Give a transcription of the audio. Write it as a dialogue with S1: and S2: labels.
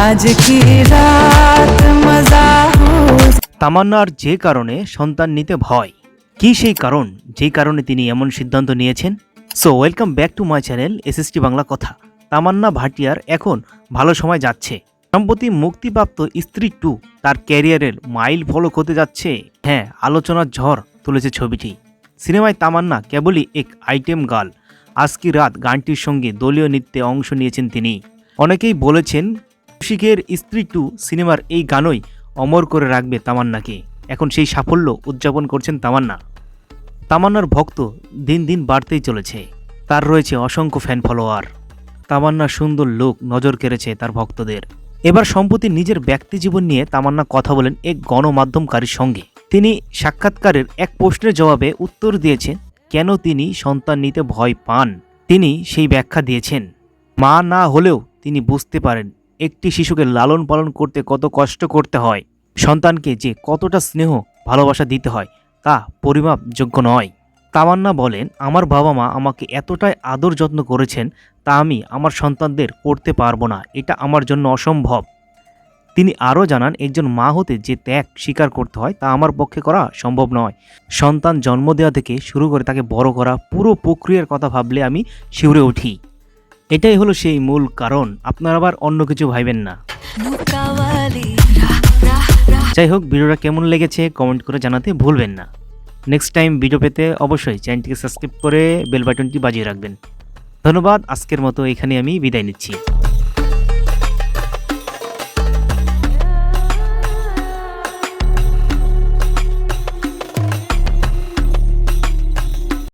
S1: आज की रात मजा हो।
S2: তামান্নার যে কারণে সন্তান নিতে ভয়, কি সেই কারণ যেই কারণে তিনি এমন সিদ্ধান্ত নিয়েছেন? So welcome back to my channel SST Bangla কথা। তামান্না ভাটিয়ার এখন ভালো সময় যাচ্ছে। সম্প্রতি মুক্তিপ্রাপ্ত স্ত্রী 2 তার ক্যারিয়ারের মাইল ফলক হতে যাচ্ছে। হ্যাঁ, আলোচনার ঝড় তুলেছে ছবিটি। সিনেমায় তামান্না কেবলই এক আইটেম গার্ল। আজকি রাত গানটির সঙ্গে দলীয় নৃত্যে অংশ নিয়েছেন তিনি। অনেকেই বলেছেন কৌশিকের স্ত্রী 2 সিনেমার এই গানই অমর করে রাখবে তামান্নাকে। এখন সেই সাফল্য উদযাপন করছেন তামান্না। তামান্নার ভক্ত দিন দিন বাড়তেই চলেছে। তার রয়েছে অসংখ্য ফ্যান ফলোয়ার। তামান্নার সুন্দর লুক নজর কেড়েছে তার ভক্তদের। এবার সম্প্রতি নিজের ব্যক্তিজীবন নিয়ে তামান্না কথা বলেন এক গণমাধ্যমকারীর সঙ্গে। তিনি সাক্ষাৎকারের এক প্রশ্নের জবাবে উত্তর দিয়েছেন কেন তিনি সন্তান নিতে ভয় পান। তিনি সেই ব্যাখ্যা দিয়েছেন, মা না হলেও তিনি বুঝতে পারেন একটি শিশুকে লালন পালন করতে কত কষ্ট করতে হয়। সন্তানকে যে কতটা স্নেহ ভালোবাসা দিতে হয় তা পরিমাপযোগ্য নয়। তামান্না বলেন, আমার বাবা মা আমাকে এতটাই আদর যত্ন করেছেন তা আমি আমার সন্তানদের করতে পারবো না, এটা আমার জন্য অসম্ভব। তিনি আরও জানান, একজন মা হতে যে ত্যাগ স্বীকার করতে হয় তা আমার পক্ষে করা সম্ভব নয়। সন্তান জন্ম দেওয়া থেকে শুরু করে তাকে বড় করা পুরো প্রক্রিয়ার কথা ভাবলে আমি শিউরে উঠি। এটাই হলো সেই মূল কারণ, আপনারা আবার অন্য কিছু ভাইবেন না। যাই হোক, ভিডিওটা কেমন লেগেছে কমেন্ট করে জানাতে ভুলবেন না। নেক্সট টাইম ভিডিও পেতে অবশ্যই চ্যানেলটিকে সাবস্ক্রাইব করে বেল বাটনটি বাজিয়ে রাখবেন। ধন্যবাদ। আজকের মতো এখানে আমি বিদায় নিচ্ছি।